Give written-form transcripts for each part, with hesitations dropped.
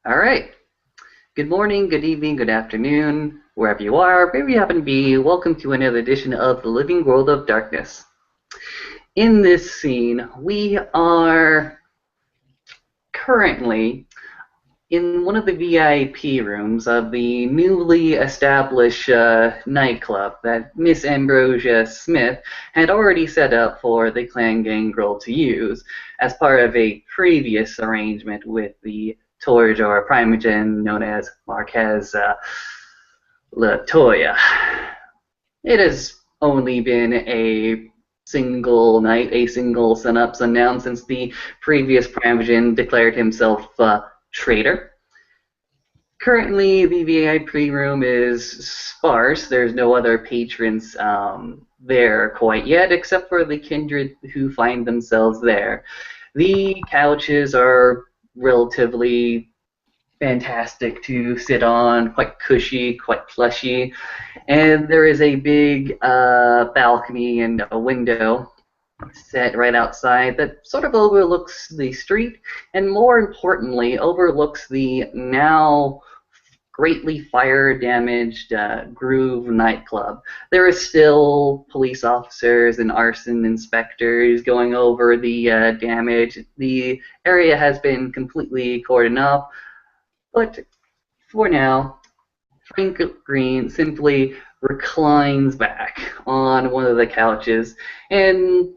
All right. Good morning, good evening, good afternoon, wherever you are, wherever you happen to be. Welcome to another edition of The Living World of Darkness. In this scene, we are currently in one of the VIP rooms of the newly established nightclub that Miss Ambrosia Smith had already set up for the Clan Gangrel to use as part of a previous arrangement with the Torador Primogen known as Marquez Latoya. It has only been a single night, a single sun-up, sundown since the previous Primogen declared himself traitor. Currently, the VIP room is sparse. There's no other patrons there quite yet, except for the kindred who find themselves there. The couches are relatively fantastic to sit on, quite cushy, quite plushy, and there is a big balcony and a window set right outside that sort of overlooks the street, and more importantly, overlooks the now greatly fire-damaged Groove nightclub. There are still police officers and arson inspectors going over the damage. The area has been completely cordoned off, but for now, Frank Green simply reclines back on one of the couches and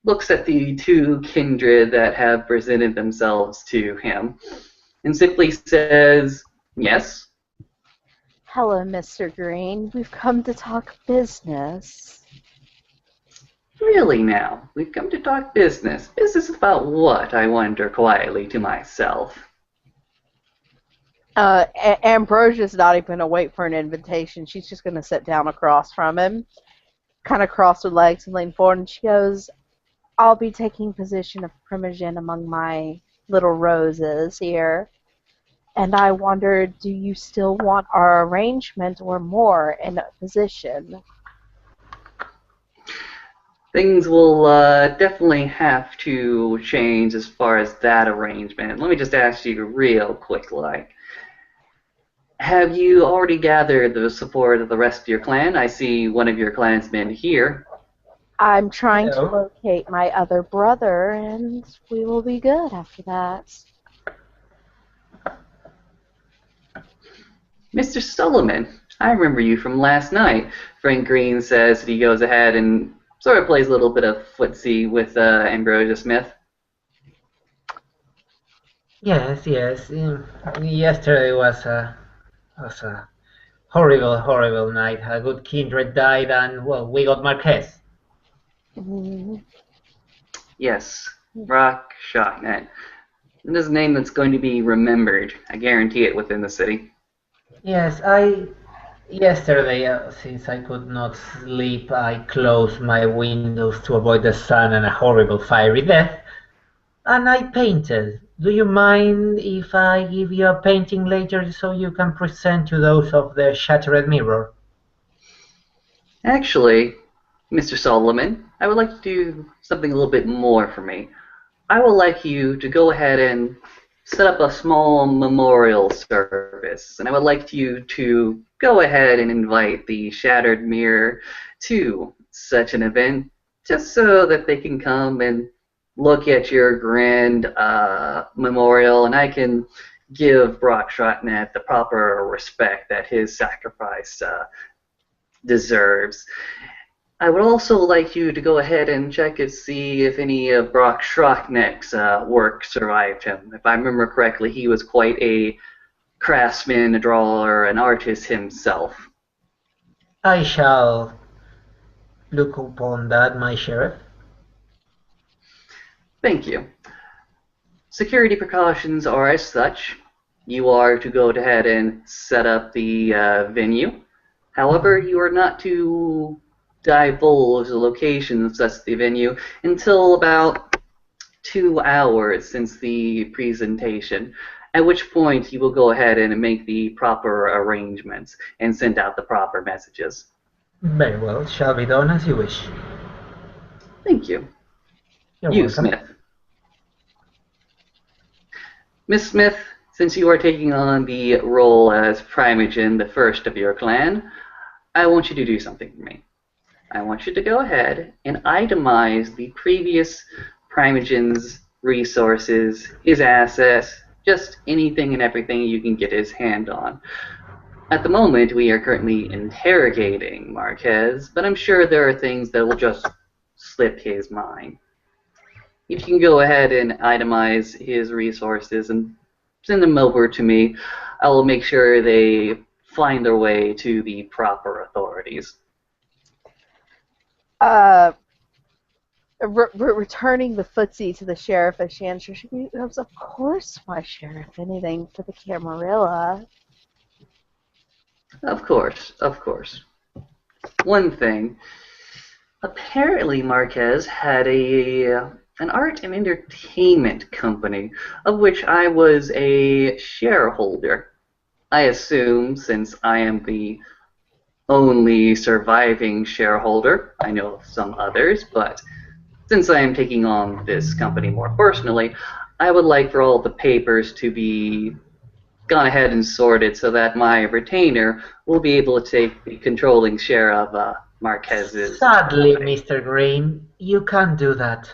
looks at the two kindred that have presented themselves to him and simply says, "Yes." Hello, Mr. Green. We've come to talk business. Really now? We've come to talk business. Business about what, I wonder quietly to myself. Ambrosia's not even going to wait for an invitation. She's just going to sit down across from him, kind of cross her legs and lean forward, and she goes, I'll be taking position of primogen among my little roses here. And I wonder, do you still want our arrangement or more in a position? Things will definitely have to change as far as that arrangement. Let me just ask you real quick, have you already gathered the support of the rest of your clan? I see one of your clansmen here. I'm trying to Hello. locate my other brother, and we will be good after that. Mr. Solomon, I remember you from last night. Frank Green says that he goes ahead and sort of plays a little bit of footsie with Ambrosia Smith. Yes, yes. Yesterday was a horrible, horrible night. A good kindred died, and well, we got Marquez. Mm. Yes, Rock Shotnet. It is a name that's going to be remembered. I guarantee it within the city. Yes, yesterday, since I could not sleep, I closed my windows to avoid the sun and a horrible fiery death, and I painted. Do you mind if I give you a painting later so you can present to those of the Shattered Mirror? Actually, Mr. Solomon, I would like to do something a little bit more for me. I would like you to go ahead and set up a small memorial service, and I would like you to go ahead and invite the Shattered Mirror to such an event, just so that they can come and look at your grand memorial, and I can give Brock Shotnet the proper respect that his sacrifice deserves. I would also like you to go ahead and check and see if any of Brock Schrockneck's work survived him. If I remember correctly, he was quite a craftsman, a drawer, an artist himself. I shall look upon that, my sheriff. Thank you. Security precautions are as such. You are to go ahead and set up the venue. However, you are not to divulge the location of such the venue until about 2 hours since the presentation, at which point you will go ahead and make the proper arrangements and send out the proper messages. Very well, shall be done as you wish. Thank you. You're You, welcome. Smith. Miss Smith, Since you are taking on the role as Primogen, the first of your clan, I want you to do something for me. I want you to go ahead and itemize the previous Primogen's resources, his assets, just anything and everything you can get his hand on. At the moment, we are currently interrogating Marquez, but I'm sure there are things that will just slip his mind. If you can go ahead and itemize his resources and send them over to me, I will make sure they find their way to the proper authorities. Returning the footsie to the sheriff as she answers, she goes, "Of course, my sheriff. Anything for the Camarilla." Of course, of course. One thing. Apparently Marquez had an art and entertainment company, of which I was a shareholder. I assume, since I am the only surviving shareholder, I know of some others, but since I am taking on this company more personally, I would like for all the papers to be gone ahead and sorted so that my retainer will be able to take the controlling share of Marquez's Sadly, company. Mr. Green, you can't do that.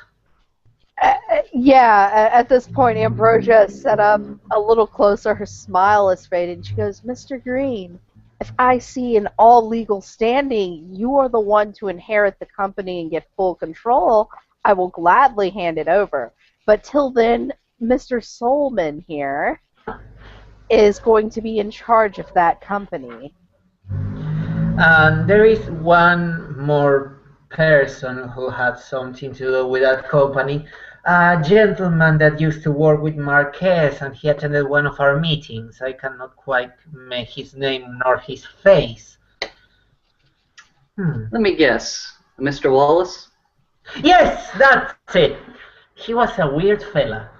Yeah, at this point, Ambrosia is set up a little closer. Her smile is faded. She goes, "Mr. Green, if I see in all legal standing you are the one to inherit the company and get full control, I will gladly hand it over. But till then, Mr. Solman here is going to be in charge of that company." And there is one more person who had something to do with that company. A gentleman that used to work with Marquez, and he attended one of our meetings. I cannot quite make his name nor his face. Let me guess. Mr. Wallace? Yes, that's it. He was a weird fella.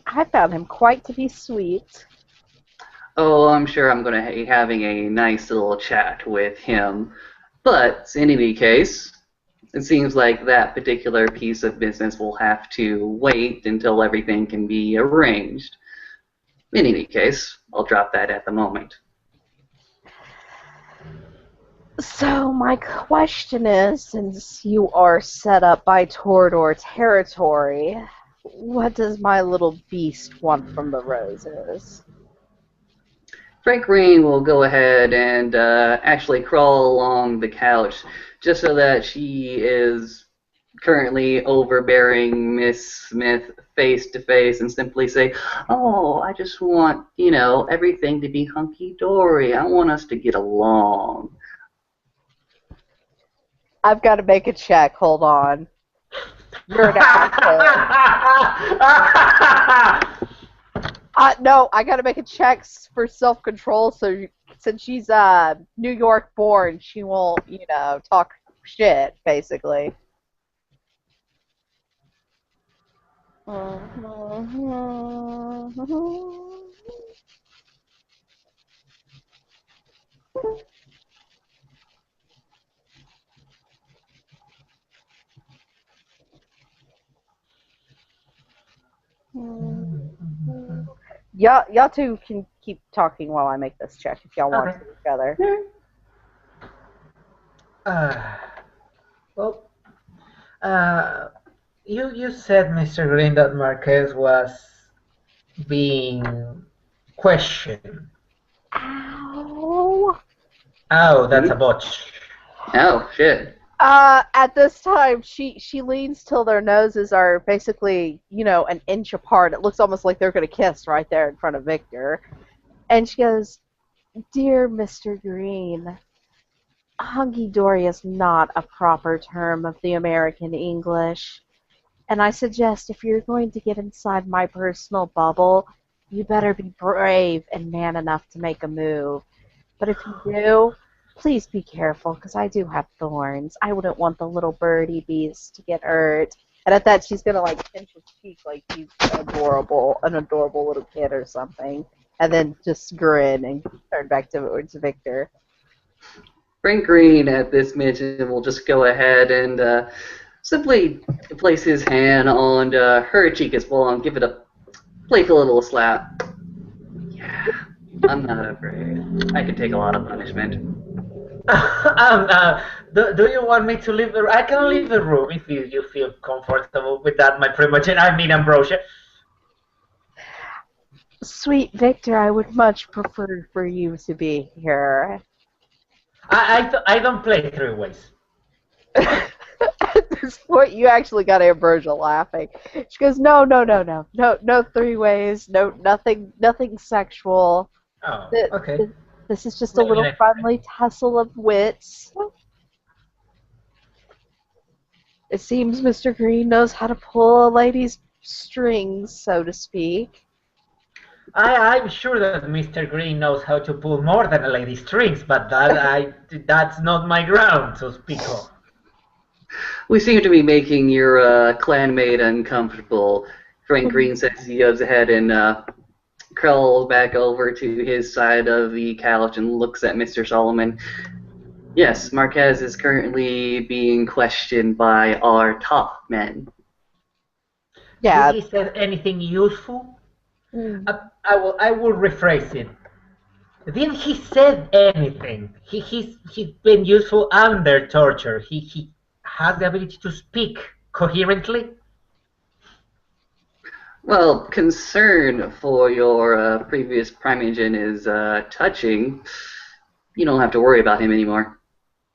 I found him quite to be sweet. Oh, I'm sure I'm going to be having a nice little chat with him. But in any case, it seems like that particular piece of business will have to wait until everything can be arranged. In any case, I'll drop that at the moment. So my question is, since you are set up by Torador territory, what does my little beast want from the roses? Frank Green will go ahead and actually crawl along the couch just so that she is currently overbearing Miss Smith face to face and simply say, "Oh, I just want, everything to be hunky-dory. I want us to get along." I've got to make a check. Hold on. You're an asshole. No, I got to make a check for self-control. So since she's New York born, she won't, talk shit, basically. Y'all two can keep talking while I make this check if y'all want Okay. to together. Well, you said, Mr. Green, that Marquez was being questioned. Ow. Oh, that's a botch. Oh, shit. At this time, she leans till their noses are basically, an inch apart. It looks almost like they're going to kiss right there in front of Victor. And she goes, "Dear Mr. Green, hunky-dory is not a proper term of the American English. And I suggest if you're going to get inside my personal bubble, you better be brave and man enough to make a move. But if you do, please be careful, because I do have thorns. I wouldn't want the little birdie beast to get hurt." And at that, she's gonna pinch his cheek like he's an adorable little kid or something, and then just grin and turn back towards Victor. Frank Green at this mention will just go ahead and simply place his hand on her cheek as well and give it a playful little slap. I'm not afraid. I can take a lot of punishment. Do you want me to leave the? I can leave the room if you feel comfortable with that, my Primogen. I mean Ambrosia. Sweet Victor, I would much prefer for you to be here. I don't play three ways. At this point, you actually got Ambrosia laughing. She goes, "No, no, no, no, no, no three ways, no, nothing, nothing sexual. Oh, Th- okay. th- This is just a Maybe little next time. friendly tussle of wits. It seems Mr. Green knows how to pull a lady's strings, so to speak." I'm sure that Mr. Green knows how to pull more than a lady's strings, but that's not my ground to speak of. We seem to be making your clanmate uncomfortable. Frank Green says he goes ahead and crawls back over to his side of the couch and looks at Mr. Solomon. Yes, Marquez is currently being questioned by our top men. Did Yeah. he say anything useful? Mm. I will rephrase it. Did he said anything? He's been useful under torture. He has the ability to speak coherently. Well, concern for your previous primogen is touching. You don't have to worry about him anymore.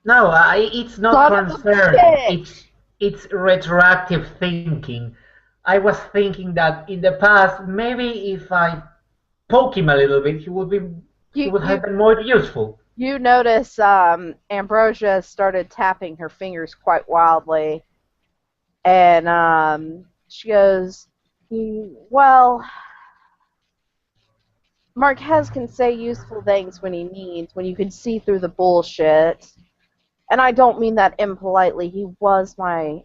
No, it's not Son of a concern. bitch! It's retroactive thinking. I was thinking that in the past, maybe if I poke him a little bit, he You, would you, have been more useful. you notice Ambrosia started tapping her fingers quite wildly, and she goes, "Well, Marquez can say useful things when he needs, when you can see through the bullshit. And I don't mean that impolitely. He was my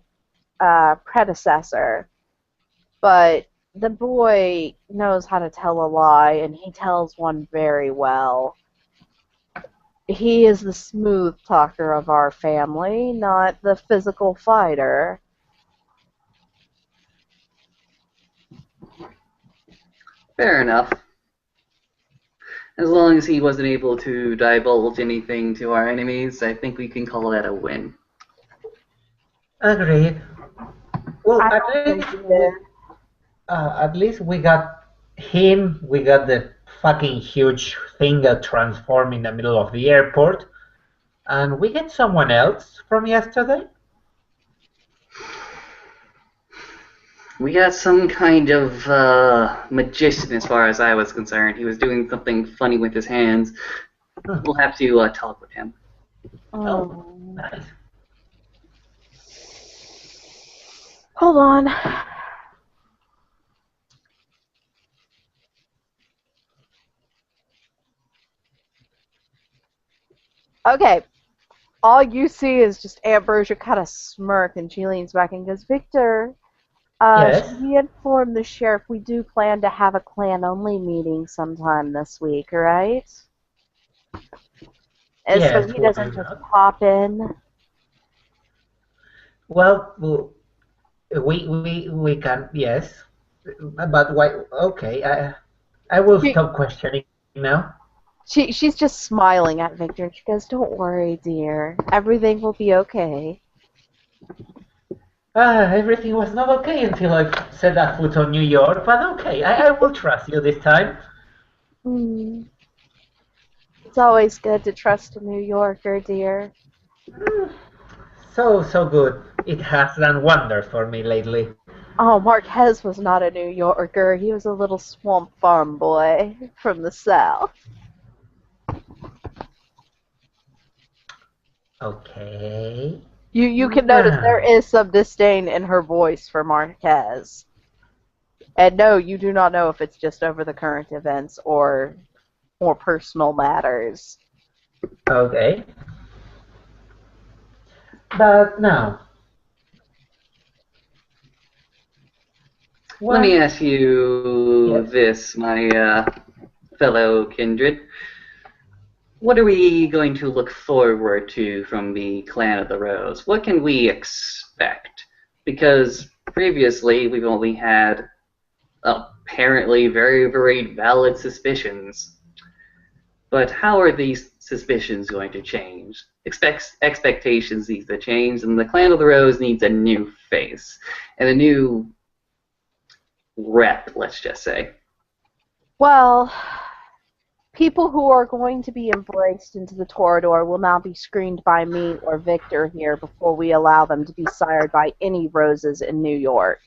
predecessor. But the boy knows how to tell a lie, and he tells one very well. He is the smooth talker of our family, not the physical fighter." Fair enough. As long as he wasn't able to divulge anything to our enemies, I think we can call that a win. Agreed. Well, I at don't think least he did. at least we got him. We got the fucking huge thing that transformed in the middle of the airport, and we get someone else from yesterday. We got some kind of magician as far as I was concerned. He was doing something funny with his hands. We'll have to talk with him. Oh, Oh. nice. Hold on. Okay. All you see is just Ambrosia kind of smirk, and she leans back and goes, "Victor, Yes. should we inform the sheriff we do plan to have a clan-only meeting sometime this week, right? And so Yes. he Why doesn't just not? pop in." Well, we can, yes, but why? Okay, I will She, stop questioning now. she's just smiling at Victor, and she goes, "Don't worry, dear. Everything will be okay." Everything was not okay until I set that foot on New York, but okay, I will trust you this time. Hmm. It's always good to trust a New Yorker, dear. Mm, so good. It has done wonders for me lately. Oh, Marquez was not a New Yorker. He was a little swamp farm boy from the South. Okay. You can notice there Now, is some disdain in her voice for Marquez. And no, you do not know if it's just over the current events or more personal matters. okay. But now, Let me what? ask you Yes. this, my fellow kindred. What are we going to look forward to from the Clan of the Rose? What can we expect? Because previously we've only had apparently very, very valid suspicions. But how are these suspicions going to change? Expectations need to change, and the Clan of the Rose needs a new face and a new rep, let's just say. Well, people who are going to be embraced into the Torador will now be screened by me or Victor here before we allow them to be sired by any roses in New York.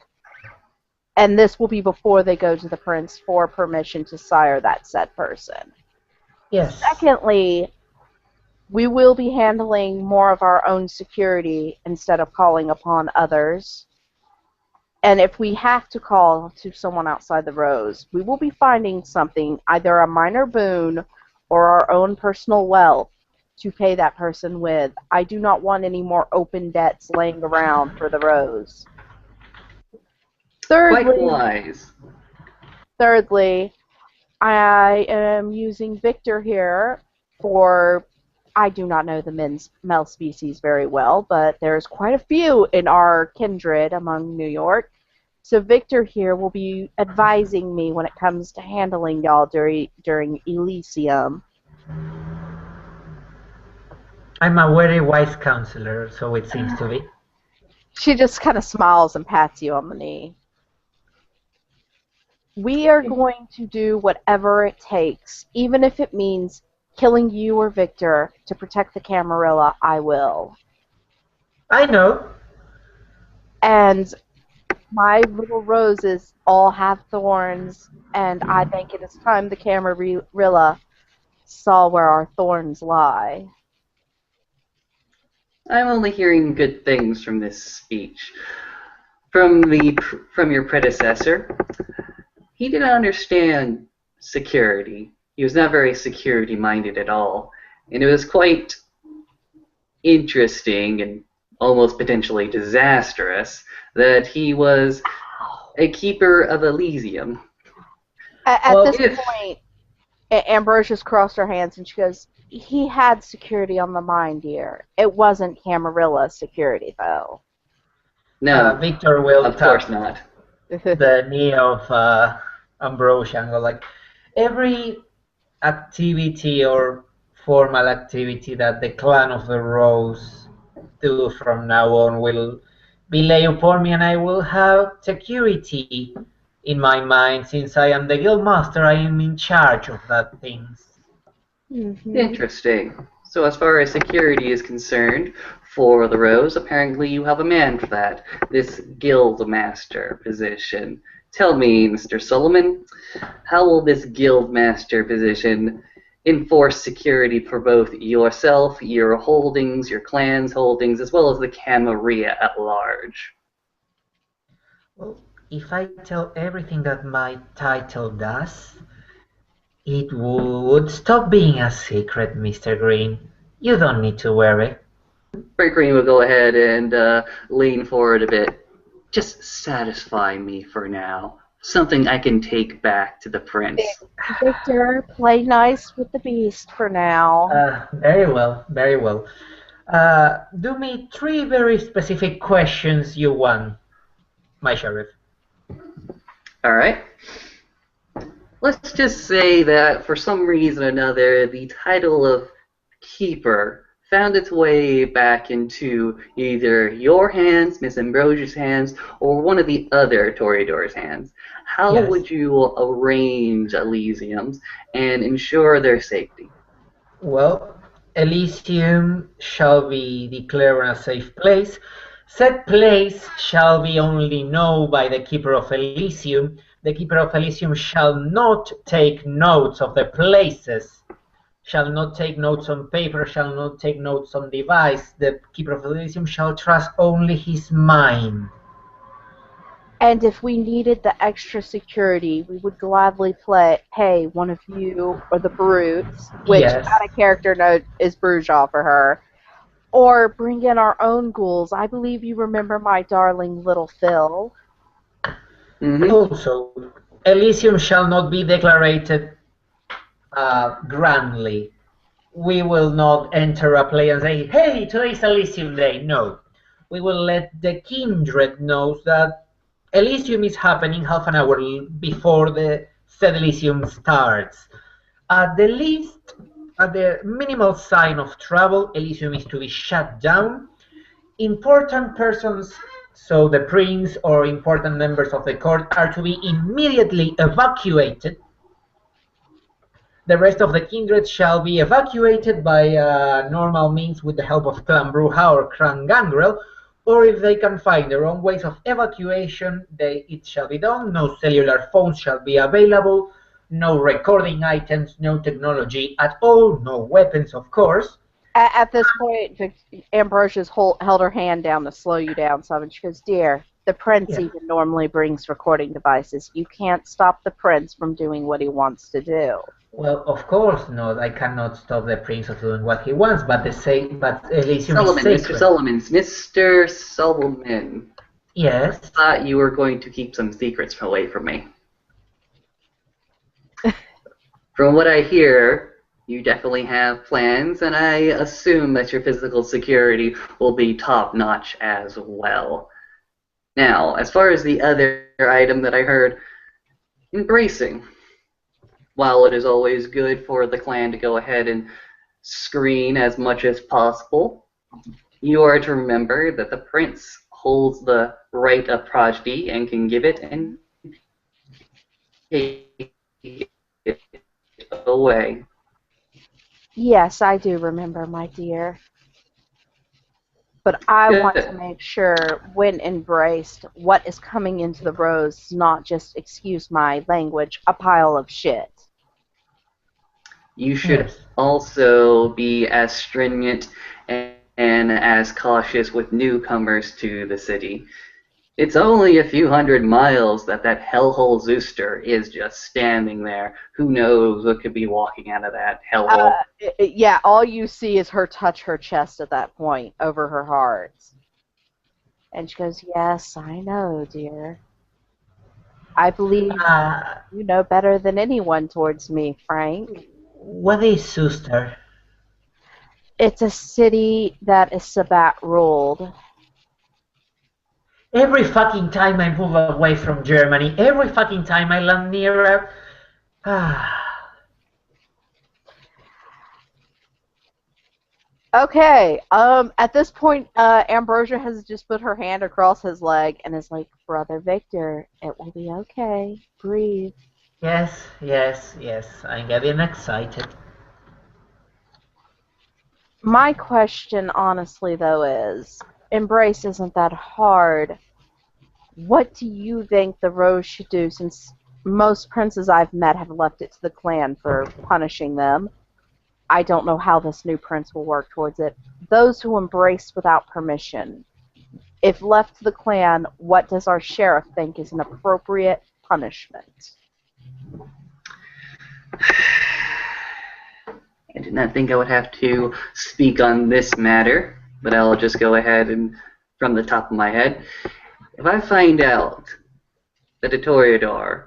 And this will be before they go to the prince for permission to sire that said person. Yes. Secondly, we will be handling more of our own security instead of calling upon others. And if we have to call to someone outside the Rose, we will be finding something, either a minor boon or our own personal wealth, to pay that person with. I do not want any more open debts laying around for the Rose. Quite Thirdly, wise. thirdly, I am using Victor here for, I do not know the male species very well, but there's quite a few in our kindred among New York. So Victor here will be advising me when it comes to handling y'all during Elysium. I'm a very wise counselor, so it seems to be. She just kind of smiles and pats you on the knee. We are going to do whatever it takes, even if it means killing you or Victor to protect the Camarilla. I will. I know. And my little roses all have thorns, and I think it is time the Camarilla saw where our thorns lie. I'm only hearing good things from this speech. From your predecessor, he didn't understand security. He was not very security minded at all, and it was quite interesting and almost potentially disastrous that he was a keeper of Elysium. At Well, this point, Ambrosia's crossed her hands and she goes, he had security on the mind, dear. It wasn't Camarilla security, though. No, Victor will of course tap not. the knee of Ambrosia and go like, every activity or formal activity that the Clan of the Rose do from now on will be laid upon me, and I will have security in my mind. Since I am the guild master, I am in charge of that things. Interesting. So as far as security is concerned, for the Rose, apparently you have a man for that. This guild master position. Tell me, Mr. Solomon, how will this guild master position enforce security for both yourself, your holdings, your clan's holdings, as well as the Camarilla at large? Well, if I tell everything that my title does, it would stop being a secret, Mr. Green. You don't need to worry. Frank Green will go ahead and lean forward a bit. Just satisfy me for now. Something I can take back to the prince. Victor, play nice with the beast for now. Very well, very well. Do me 3 very specific questions you want, my sheriff. All right. Let's just say that for some reason or another, the title of Keeper found its way back into either your hands, Miss Ambrosia's hands, or one of the other Toreador's hands. How Yes. would you arrange Elysiums and ensure their safety? Well, Elysium shall be declared a safe place. Said place shall be only known by the Keeper of Elysium. The Keeper of Elysium shall not take notes of the places, shall not take notes on paper, shall not take notes on device. The Keeper of Elysium shall trust only his mind. And if we needed the extra security, we would gladly pay one of you or the Brutes, which Yes. out of character note is Bruja for her, or bring in our own ghouls. I believe you remember my darling little Phil. Mm-hmm. Also, Elysium shall not be declared grandly. We will not enter a play and say, hey, today's Elysium Day. No. We will let the kindred know that Elysium is happening half an hour before the said Elysium starts. At the least, at the minimal sign of trouble, Elysium is to be shut down. Important persons, so the prince or important members of the court, are to be immediately evacuated. The rest of the kindred shall be evacuated by normal means with the help of Clan Bruja or Clan Gangrel, or if they can find their own ways of evacuation, it shall be done. No cellular phones shall be available, no recording items, no technology at all, no weapons, of course. At this point, Ambrosia's held her hand down to slow you down some, and she goes, "Dear, the prince Yeah. even normally brings recording devices. You can't stop the prince from doing what he wants to do." Well, of course not. I cannot stop the prince of doing what he wants, but Elysium is Solomon, Mr. sacred. Mr. Solomon. Yes. I thought you were going to keep some secrets away from me. From what I hear, you definitely have plans, and I assume that your physical security will be top-notch as well. Now, as far as the other item that I heard, embracing. While it is always good for the clan to go ahead and screen as much as possible, you are to remember that the prince holds the right of progeny and can give it and take it away. Yes, I do remember, my dear. But I want to make sure, when embraced, what is coming into the rose is not just, excuse my language, a pile of shit. You should also be as stringent and as cautious with newcomers to the city. It's only a few hundred miles that hellhole Zooster is just standing there. Who knows what could be walking out of that hellhole? Yeah, all you see is her touch her chest at that point, over her heart. And she goes, "Yes, I know, dear. I believe you know better than anyone towards me, Frank." What is Zooster? It's a city that is Sabat ruled. Every fucking time I move away from Germany, every fucking time I land nearer. Okay. At this point, Ambrosia has just put her hand across his leg and is like, "Brother Victor, it will be okay. Breathe." Yes, yes, yes. I'm getting excited. My question, honestly, though, is, embrace isn't that hard. What do you think the Rose should do, since most princes I've met have left it to the clan for punishing them? I don't know how this new prince will work towards it. Those who embrace without permission. If left to the clan, what does our sheriff think is an appropriate punishment? I did not think I would have to speak on this matter, but I'll just go ahead and, from the top of my head, if I find out that a Toreador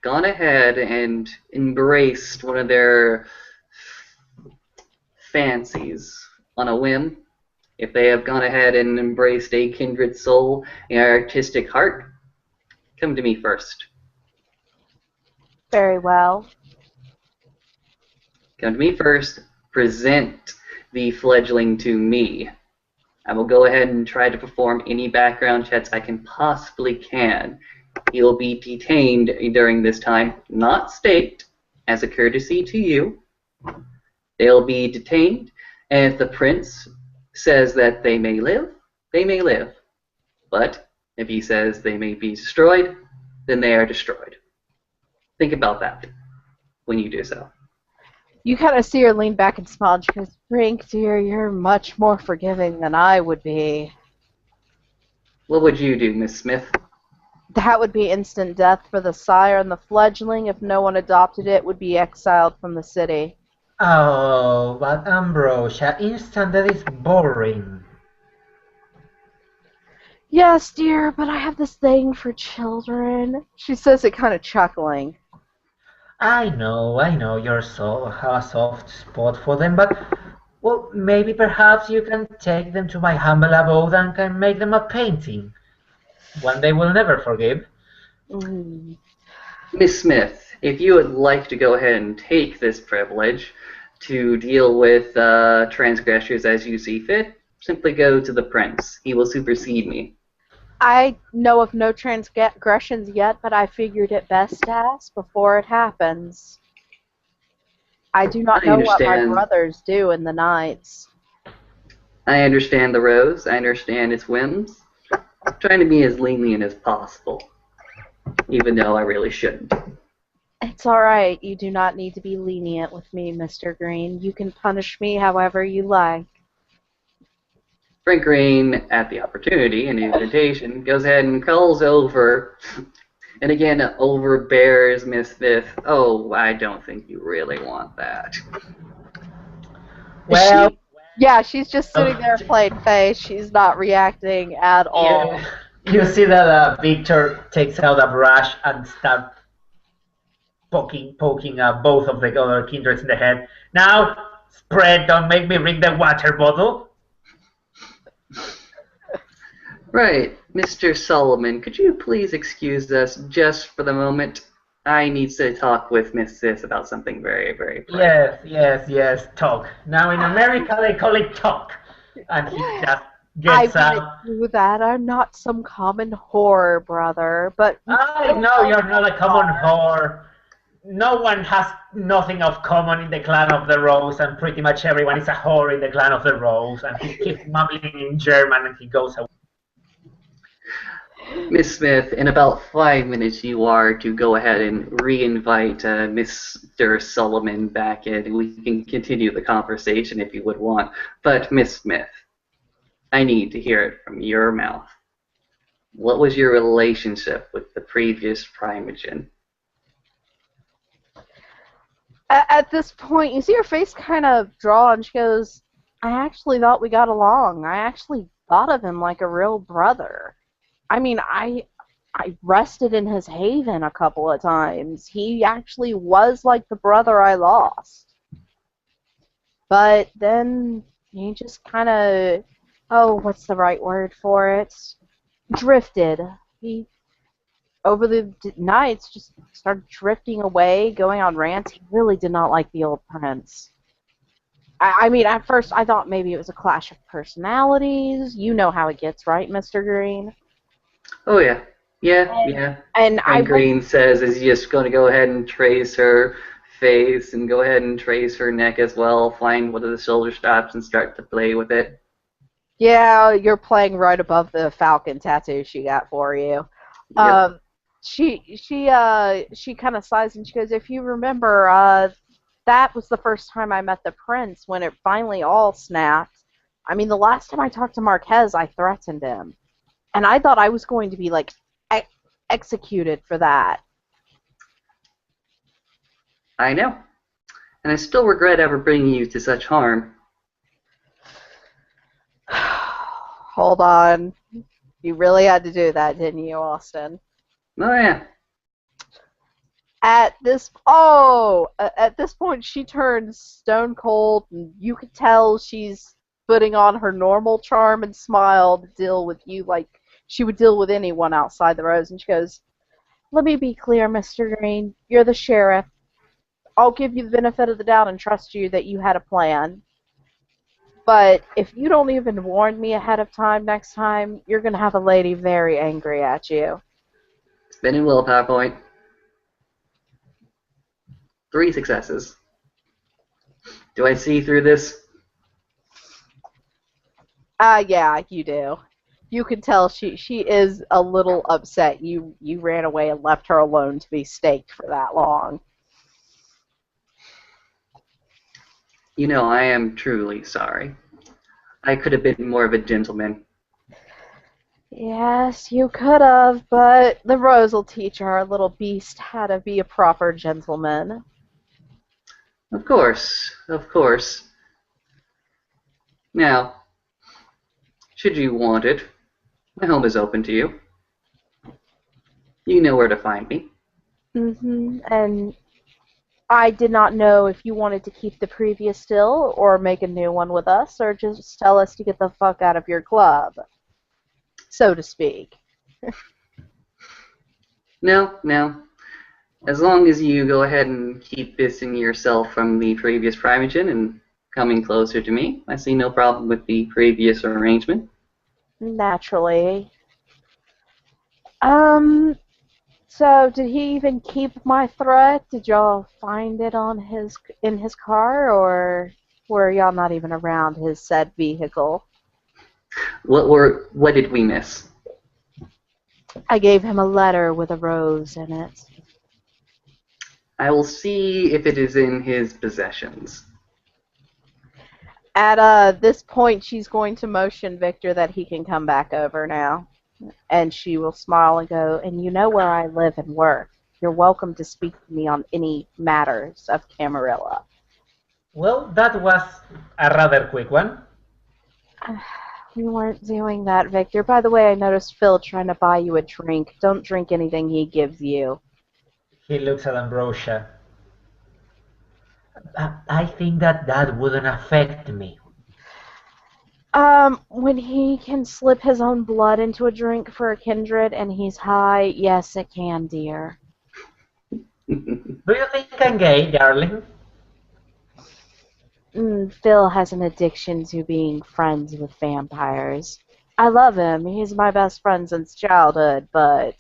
gone ahead and embraced one of their fancies on a whim, if they have gone ahead and embraced a kindred soul, an artistic heart, come to me first. Very well. Come to me first, present the fledgling to me. I will go ahead and try to perform any background checks I can possibly can. He will be detained during this time, not staked, as a courtesy to you. They'll be detained, and if the prince says that they may live, they may live. But if he says they may be destroyed, then they are destroyed. Think about that when you do so. You kind of see her lean back and smile. She goes, "Frank, dear, you're much more forgiving than I would be." What would you do, Miss Smith? That would be instant death for the sire, and the fledgling, if no one adopted it, would be exiled from the city. Oh, but Ambrosia, instant death is boring. "Yes, dear, but I have this thing for children," she says it kind of chuckling. I know, you're have a soft spot for them, but, well, maybe perhaps you can take them to my humble abode and can make them a painting. one they will never forgive. Mm. Miss Smith, if you would like to go ahead and take this privilege to deal with transgressors as you see fit, simply go to the prince. He will supersede me. I know of no transgressions yet, but I figured it best to ask before it happens. I do not I know what my understand. brothers do in the nights. I understand the rose. I understand its whims. I'm trying to be as lenient as possible, even though I really shouldn't. It's alright, you do not need to be lenient with me, Mr. Green. You can punish me however you like. Frank Green, at the opportunity and invitation, goes ahead and calls over, and again overbears Miss Smith. Oh, I don't think you really want that. Well, Yeah, she's just sitting there plain face. She's not reacting at all. you see that Victor takes out a brush and starts poking both of the other kindreds in the head. Now, spread, don't make me drink the water bottle. Right, Mr. Solomon, could you please excuse us just for the moment? I need to talk with Miss Sis about something very, very private. Yes, talk. Now in America they call it talk. And he just I gets wouldn't up. do that. I'm not some common whore, brother. But we I still know know you're who not a we common are. whore. No one has nothing of common in the clan of the Rose, and pretty much everyone is a whore in the clan of the Rose. And he keeps mumbling in German and he goes away. Miss Smith, in about 5 minutes, you are to go ahead and re-invite Mr. Solomon back in, and we can continue the conversation if you would want. But Miss Smith, I need to hear it from your mouth. What was your relationship with the previous Primogen? At this point, you see her face kind of draw, and she goes, I actually thought we got along. I actually thought of him like a real brother. I mean, I rested in his haven a couple of times. He actually was like the brother I lost. But then he just kind of, oh, what's the right word for it? Drifted. He, over the nights, just started drifting away, going on rants. He really did not like the old prince. I mean, at first I thought maybe it was a clash of personalities. You know how it gets, right, Mr. Green? Oh, yeah. Yeah, And, yeah. and I Frank went, Green says is just going to go ahead and trace her face and go ahead and trace her neck as well, find one of the shoulder straps and start to play with it. yeah, you're playing right above the falcon tattoo she got for you. Yep. Um, she kind of sighs and she goes, if you remember, that was the first time I met the prince when it finally all snapped. I mean, the last time I talked to Marquez, I threatened him, and I thought I was going to be like executed for that. I know. And I still regret ever bringing you to such harm. Hold on. You really had to do that, didn't you, Austin? Oh, yeah. At this point she turns stone cold, and you could tell she's putting on her normal charm and smile to deal with you like she would deal with anyone outside the Rose. And she goes, let me be clear, Mr. Green. You're the sheriff. I'll give you the benefit of the doubt and trust you that you had a plan. But if you don't even warn me ahead of time next time, you're going to have a lady very angry at you. Spinning willpower point. 3 successes. Do I see through this? Yeah, you do. You can tell she is a little upset. You ran away and left her alone to be staked for that long. You know, I am truly sorry. I could have been more of a gentleman. Yes, you could have, but the Rose will teach our little beast how to be a proper gentleman. Of course, of course. Now, should you want it, my home is open to you. You know where to find me. And I did not know if you wanted to keep the previous still or make a new one with us or just tell us to get the fuck out of your club, so to speak. No, no. As long as you go ahead and keep distancing yourself from the previous Primogen and coming closer to me, I see no problem with the previous arrangement. Naturally. Um, so did he even keep my threat? Did y'all find it on his car, or were y'all not even around his said vehicle? What did we miss? I gave him a letter with a rose in it. I will see if it is in his possessions. At this point, she's going to motion Victor that he can come back over now. And she will smile and go, and you know where I live and work. You're welcome to speak to me on any matters of Camarilla. Well, that was a rather quick one. We weren't doing that, Victor. By the way, I noticed Phil trying to buy you a drink. Don't drink anything he gives you. He looks at Ambrosia. I think that wouldn't affect me. When he can slip his own blood into a drink for a kindred and he's high, yes, it can, dear. Do you think I'm gay, darling? Phil has an addiction to being friends with vampires. I love him. He's my best friend since childhood, but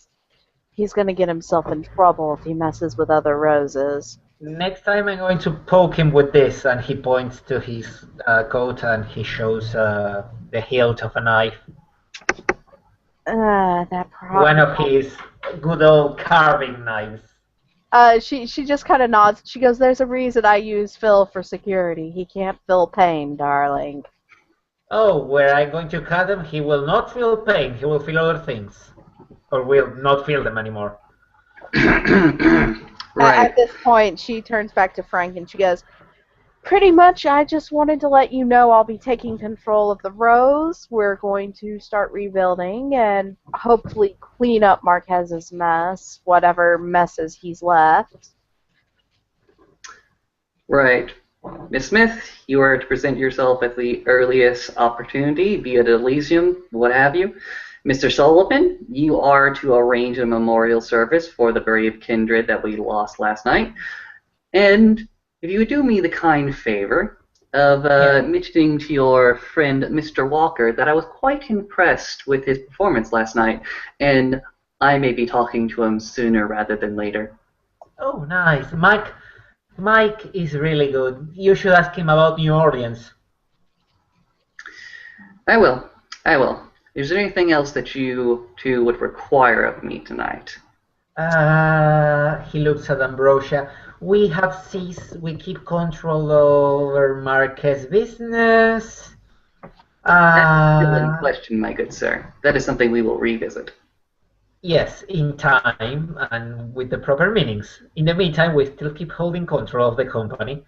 he's gonna get himself in trouble if he messes with other roses. Next time I'm going to poke him with this, and he points to his coat and he shows the hilt of a knife. That One problem. of his good old carving knives. She just kind of nods. She goes, "There's a reason I use Phil for security. He can't feel pain, darling." Oh, where I'm going to cut him, he will not feel pain, he will feel other things. Or will not feel them anymore. Right. At this point, she turns back to Frank and she goes, "Pretty much, I just wanted to let you know I'll be taking control of the Rose. We're going to start rebuilding and hopefully clean up Marquez's mess, whatever messes he's left." Right. Miss Smith, you are to present yourself at the earliest opportunity via the Elysium, what have you. Mr. Sullivan, you are to arrange a memorial service for the brave kindred that we lost last night. And if you would do me the kind favor of Yeah. mentioning to your friend Mr. Walker that I was quite impressed with his performance last night, and I may be talking to him sooner rather than later. Oh, nice. Mike is really good. You should ask him about New Orleans. I will. I will. Is there anything else that you two would require of me tonight? He looks at Ambrosia. We have seized, we keep control over Marquez business. Still in question, my good sir. That is something we will revisit. Yes, in time and with the proper meanings. In the meantime, we still keep holding control of the company.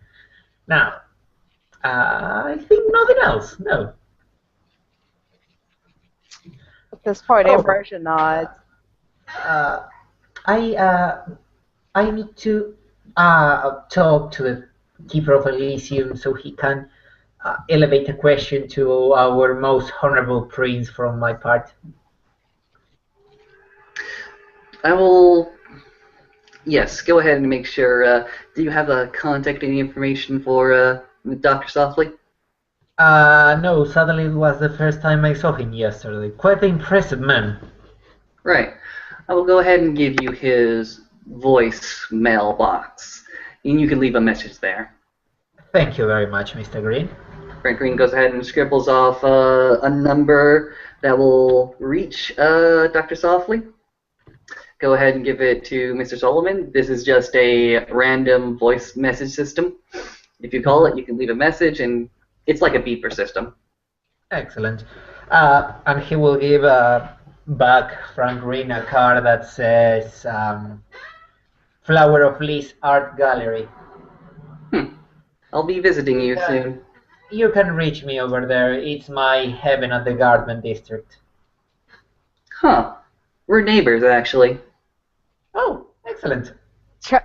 Now, I think nothing else. No. At this point, Oh, Ambrosia nods. uh, I need to talk to the keeper of Elysium so he can elevate a question to our most honorable prince from my part. I will. Yes, go ahead and make sure. Do you have a contact any information for Dr. Softly? No, sadly it was the first time I saw him yesterday. Quite an impressive man. Right. I will go ahead and give you his voice mailbox, and you can leave a message there. Thank you very much, Mr. Green. Frank Green goes ahead and scribbles off a number that will reach Dr. Softly. Go ahead and give it to Mr. Solomon. This is just a random voice message system. If you call it, you can leave a message, and it's like a beeper system. Excellent. And he will give back Frank Green a card that says Flower of Lee's Art Gallery. I'll be visiting you soon. You can reach me over there. It's my heaven at the Garden District. Huh. We're neighbors, actually. Oh, excellent.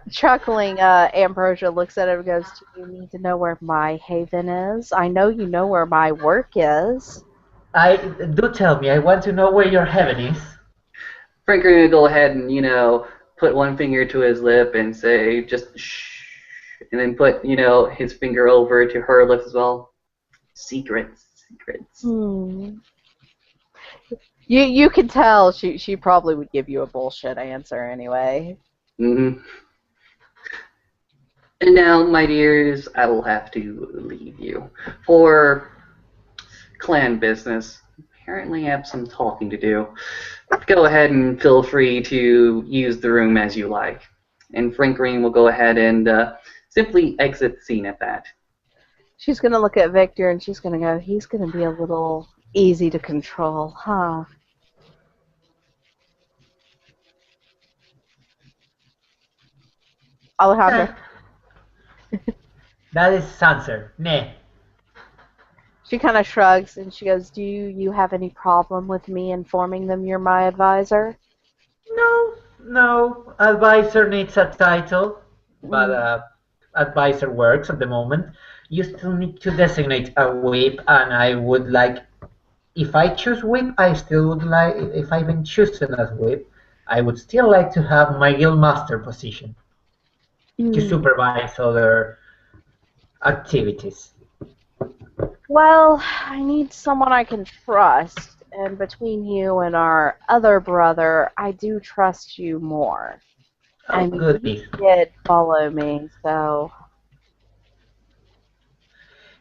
Chuckling, Ambrosia looks at him and goes, "Do you need to know where my haven is? I know you know where my work is." Do tell me. I want to know where your heaven is. Franklin will go ahead and, put one finger to his lip and say, just shh, and then put, his finger over to her lips as well. Secrets, secrets. You can tell she probably would give you a bullshit answer anyway. Mm-hmm. And now, my dears, I will have to leave you for clan business. Apparently, I have some talking to do. Go ahead and feel free to use the room as you like. And Frank Green will go ahead and simply exit the scene at that. She's gonna look at Victor and she's gonna go, he's gonna be a little easy to control, huh? Alejandro. That is his answer. Nah. She kind of shrugs and she goes, do you have any problem with me informing them you're my advisor? No. Advisor needs a title, but advisor works at the moment. You still need to designate a whip, and I would like, if I choose whip, I still would like, if I've been chosen as whip, I would still like to have my guildmaster position to supervise other activities. Well, I need someone I can trust, and between you and our other brother, I do trust you more. Oh, I mean, goodness. you did follow me, so...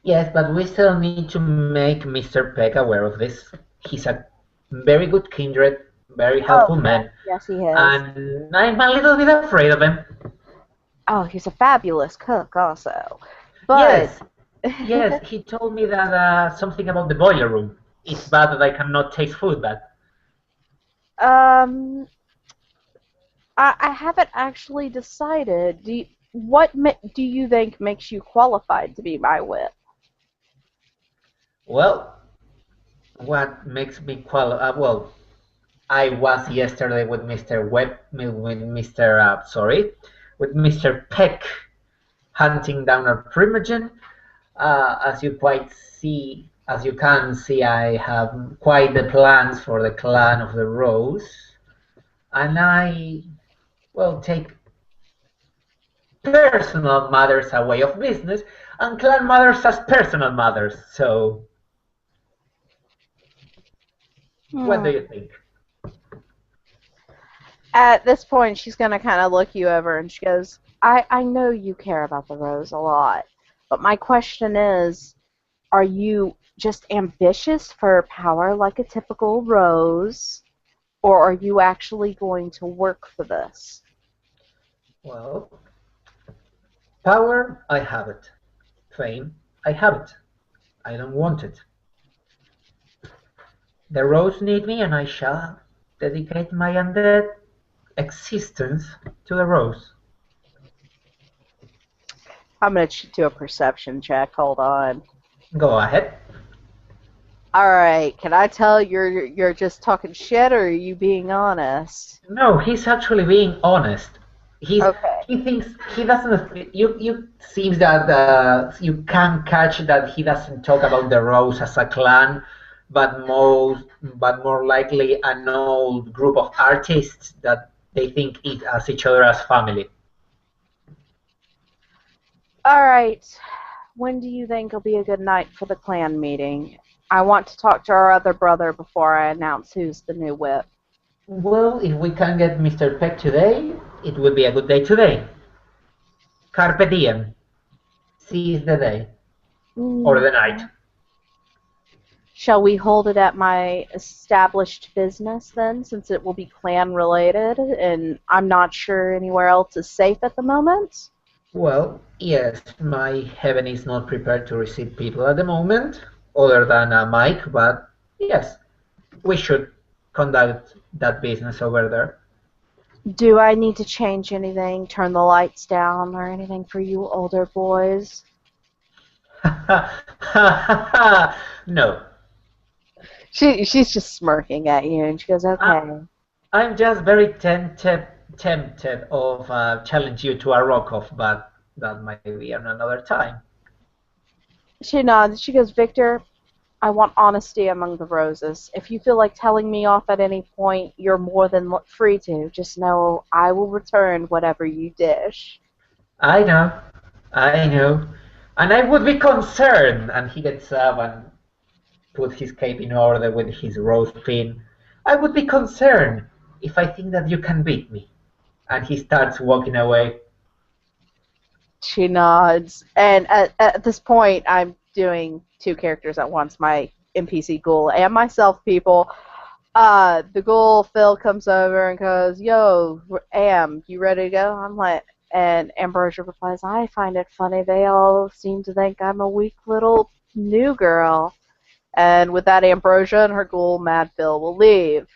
Yes, but we still need to make Mr. Peck aware of this. He's a very good kindred, very helpful man, Yes, he is. and I'm a little bit afraid of him. Oh, he's a fabulous cook also. But... Yes, he told me that something about the boiler room. It's bad that I cannot taste food, but... I haven't actually decided. What do you think makes you qualified to be my whip? Well, what makes me qualified? Well, I was yesterday with Mr. With Mr. Peck hunting down a primogen. As you can see, I have quite the plans for the clan of the Rose, and I will take personal matters away of business, and clan matters as personal matters. So, what do you think? At this point, she's going to kind of look you over and she goes, I know you care about the Rose a lot, but my question is, are you just ambitious for power like a typical Rose, or are you actually going to work for this? Well, power, I have it. Fame, I have it. I don't want it. The Rose need me, and I shall dedicate my undead existence to the Rose. I'm going to do a perception check. Hold on. Go ahead. All right. Can I tell you're just talking shit, or are you being honest? No, he's actually being honest. He thinks he doesn't. You seems that you can catch that he doesn't talk about the Rose as a clan, but more likely an old group of artists that they think as each other as family. All right. When do you think will be a good night for the clan meeting? I want to talk to our other brother before I announce who's the new whip. Well, if we can get Mr. Peck today, it will be a good day today. Carpe diem. Seize the day. Or the night. Shall we hold it at my established business then, since it will be clan related, and I'm not sure anywhere else is safe at the moment? Well, yes, my heaven is not prepared to receive people at the moment, other than Mike, but yes, we should conduct that business over there. Do I need to change anything, turn the lights down, or anything for you older boys? No. She's just smirking at you, and she goes, okay. I'm just very tempted of challenge you to a rock-off, but that might be on another time. She nods. She goes, Victor, I want honesty among the roses. If you feel like telling me off at any point, you're more than free to. Just know I will return whatever you dish. I know, I know. And I would be concerned. And he gets up and puts his cape in order with his rose pin. I would be concerned if I think that you can beat me. And he starts walking away. She nods. And at this point, I'm doing two characters at once, my NPC ghoul and myself, people. The ghoul, Phil, comes over and goes, "Yo, Am, you ready to go?" I'm like, and Ambrosia replies, "I find it funny they all seem to think I'm a weak little new girl." And with that, Ambrosia and her ghoul, Mad Phil, will leave.